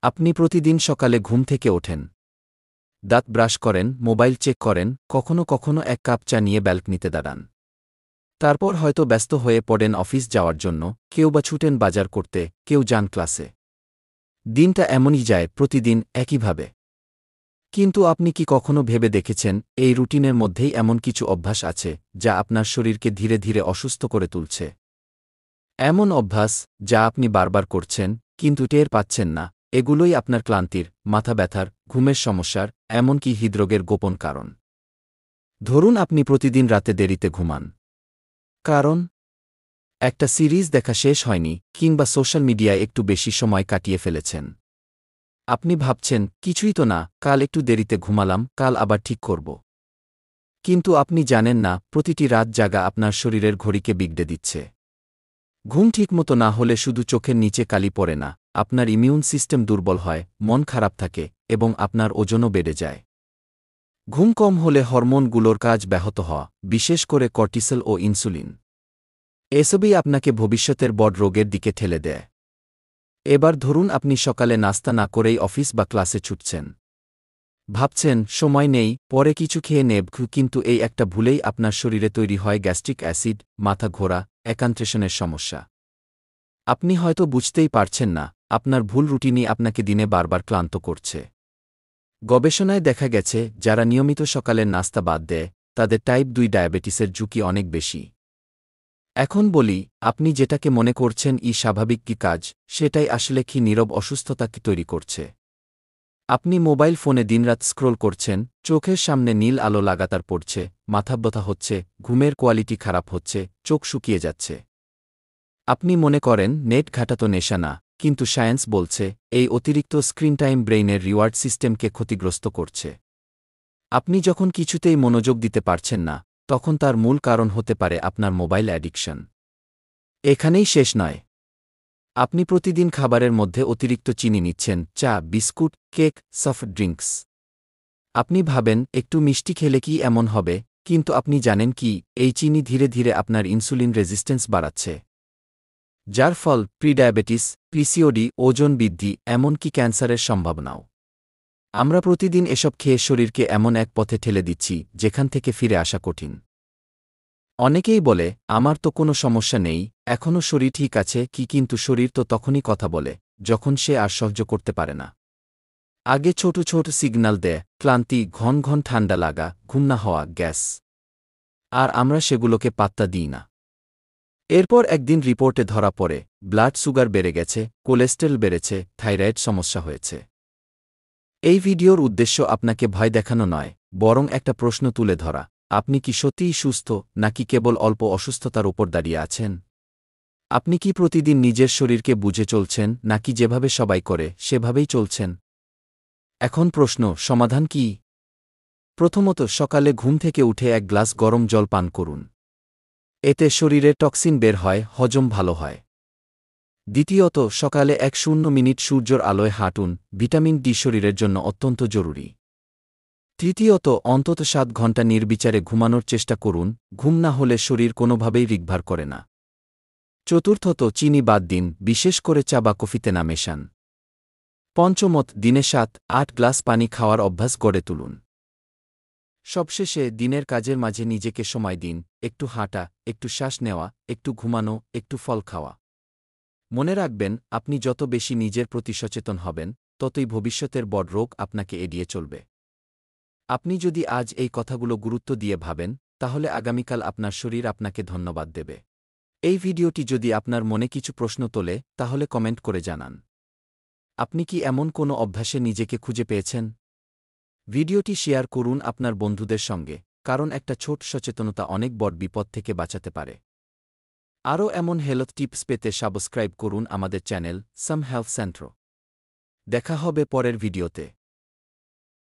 আপনি প্রতিদিন সকালে ঘুম থেকে ওঠেন, দাঁত ব্রাশ করেন, মোবাইল চেক করেন, কখনো কখনো এক কাপ চা নিয়ে ব্যালকনিতে দাঁড়ান। তারপর হয়তো ব্যস্ত হয়ে পড়েন অফিস যাওয়ার জন্য, কেউ বা ছুটেন বাজার করতে, কেউ যান ক্লাসে। দিনটা এমনই যায়, প্রতিদিন একইভাবে। কিন্তু আপনি কি কখনো ভেবে দেখেছেন, এই রুটিনের মধ্যেই এমন কিছু অভ্যাস আছে যা আপনার শরীরকে ধীরে ধীরে অসুস্থ করে তুলছে? এমন অভ্যাস যা আপনি বারবার করছেন, কিন্তু টের পাচ্ছেন না। এগুলোই আপনার ক্লান্তির, মাথা ব্যথার, ঘুমের সমস্যার, এমনকি হৃদরোগের গোপন কারণ। ধরুন আপনি প্রতিদিন রাতে দেরিতে ঘুমান। কারণ একটা সিরিজ দেখা শেষ হয়নি, কিংবা সোশ্যাল মিডিয়ায় একটু বেশি সময় কাটিয়ে ফেলেছেন। আপনি ভাবছেন, কিছুই তো না, কাল একটু দেরিতে ঘুমালাম, কাল আবার ঠিক করব। কিন্তু আপনি জানেন না, প্রতিটি রাত জাগা আপনার শরীরের ঘড়িকে বিগড়ে দিচ্ছে। ঘুম ঠিকমতো না হলে শুধু চোখের নিচে কালি পড়ে না, আপনার ইমিউন সিস্টেম দুর্বল হয়, মন খারাপ থাকে, এবং আপনার ওজনও বেড়ে যায়। ঘুম কম হলে হরমোনগুলোর কাজ ব্যাহত হওয়া, বিশেষ করে কর্টিসল ও ইনসুলিন। এসবই আপনাকে ভবিষ্যতের বড় রোগের দিকে ঠেলে দেয়। এবার ধরুন আপনি সকালে নাস্তা না করেই অফিস বা ক্লাসে ছুটছেন। ভাবছেন, সময় নেই, পরে কিছু খেয়ে নেব, কিন্তু এই একটা ভুলেই আপনার শরীরে তৈরি হয় গ্যাস্ট্রিক অ্যাসিড, মাথা ঘোরা, অ্যাকান্ট্রেশনের সমস্যা। আপনি হয়তো বুঝতেই পারছেন না, আপনার ভুল রুটিনই আপনাকে দিনে বারবার ক্লান্ত করছে। গবেষণায় দেখা গেছে, যারা নিয়মিত সকালের নাস্তা বাদ দেয়, তাদের টাইপ 2 ডায়াবেটিসের ঝুঁকি অনেক বেশি। এখন বলি, আপনি যেটাকে মনে করছেন স্বাভাবিক কি কাজ, সেটাই আসলে কি নীরব অসুস্থতাকে তৈরি করছে। আপনি মোবাইল ফোনে দিনরাত স্ক্রোল করছেন, চোখের সামনে নীল আলো লাগাতার পড়ছে, মাথা ব্যথা হচ্ছে, ঘুমের কোয়ালিটি খারাপ হচ্ছে, চোখ শুকিয়ে যাচ্ছে। আপনি মনে করেন নেট ঘাটা তো নেশা না, কিন্তু সায়েন্স বলছে এই অতিরিক্ত স্ক্রিন টাইম ব্রেইনের রিওয়ার্ড সিস্টেমকে ক্ষতিগ্রস্ত করছে। আপনি যখন কিছুতেই মনোযোগ দিতে পারছেন না, তখন তার মূল কারণ হতে পারে আপনার মোবাইল অ্যাডিকশন। এখানেই শেষ নয়। আপনি প্রতিদিন খাবারের মধ্যে অতিরিক্ত চিনি নিচ্ছেন, চা, বিস্কুট, কেক, সফট ড্রিঙ্কস। আপনি ভাবেন একটু মিষ্টি খেলে কি এমন হবে, কিন্তু আপনি জানেন কি, এই চিনি ধীরে ধীরে আপনার ইনসুলিন রেজিস্ট্যান্স বাড়াচ্ছে। যার ফল প্রিডায়াবেটিস, পিসিওডি, ওজন বৃদ্ধি, এমনকি ক্যান্সারের সম্ভাবনাও। আমরা প্রতিদিন এসব খেয়ে শরীরকে এমন এক পথে ঠেলে দিচ্ছি যেখান থেকে ফিরে আসা কঠিন। অনেকেই বলে, আমার তো কোনো সমস্যা নেই, এখনও শরীর ঠিক আছে, কিন্তু শরীর তো তখনই কথা বলে যখন সে আর সহ্য করতে পারে না। আগে ছোট ছোট সিগন্যাল দেয়, ক্লান্তি, ঘন ঘন ঠান্ডা লাগা, ঘুম না হওয়া, গ্যাস। আর আমরা সেগুলোকে পাত্তা দিই না। এরপর একদিন রিপোর্টে ধরা পড়ে, ব্লাড সুগার বেড়ে গেছে, কোলেস্টেরল বেড়েছে, থাইরয়েড সমস্যা হয়েছে। এই ভিডিওর উদ্দেশ্য আপনাকে ভয় দেখানো নয়, বরং একটা প্রশ্ন তুলে ধরা, আপনি কি সত্যিই সুস্থ, নাকি কেবল অল্প অসুস্থতার উপর দাঁড়িয়ে আছেন? আপনি কি প্রতিদিন নিজের শরীরকে বুঝে চলছেন, নাকি যেভাবে সবাই করে সেভাবেই চলছেন? এখন প্রশ্ন, সমাধান কি? প্রথমত, সকালে ঘুম থেকে উঠে এক গ্লাস গরম জল পান করুন। এতে শরীরে টক্সিন বের হয়, হজম ভালো হয়। দ্বিতীয়ত, সকালে 1-0 মিনিট সূর্যের আলোয় হাঁটুন, ভিটামিন ডি শরীরের জন্য অত্যন্ত জরুরি। তৃতীয়ত, অন্তত 7 ঘণ্টা নির্বিচারে ঘুমানোর চেষ্টা করুন, ঘুম না হলে শরীর কোনোভাবেই রিকভার করে না। চতুর্থত, চিনি বাদ দিন, বিশেষ করে চা বা কফিতে না মেশান। পঞ্চমত, দিনে 7-8 গ্লাস পানি খাওয়ার অভ্যাস গড়ে তুলুন। সবশেষে, দিনের কাজের মাঝে নিজেকে সময় দিন, একটু হাঁটা, একটু শ্বাস নেওয়া, একটু ঘুমানো, একটু ফল খাওয়া। মনে রাখবেন, আপনি যত বেশি নিজের প্রতি সচেতন হবেন, ততই ভবিষ্যতের বড় রোগ আপনাকে এড়িয়ে চলবে। আপনি যদি আজ এই কথাগুলো গুরুত্ব দিয়ে ভাবেন, তাহলে আগামীকাল আপনার শরীর আপনাকে ধন্যবাদ দেবে। এই ভিডিওটি যদি আপনার মনে কিছু প্রশ্ন তোলে, তাহলে কমেন্ট করে জানান। আপনি কি এমন কোনো অভ্যাসে নিজেকে খুঁজে পেয়েছেন? ভিডিওটি শেয়ার করুন আপনার বন্ধুদের সঙ্গে, কারণ একটা ছোট সচেতনতা অনেক বড় বিপদ থেকে বাঁচাতে পারে। আরও এমন হেলথ টিপস পেতে সাবস্ক্রাইব করুন আমাদের চ্যানেল সাম হেলথ সেন্টার। দেখা হবে পরের ভিডিওতে।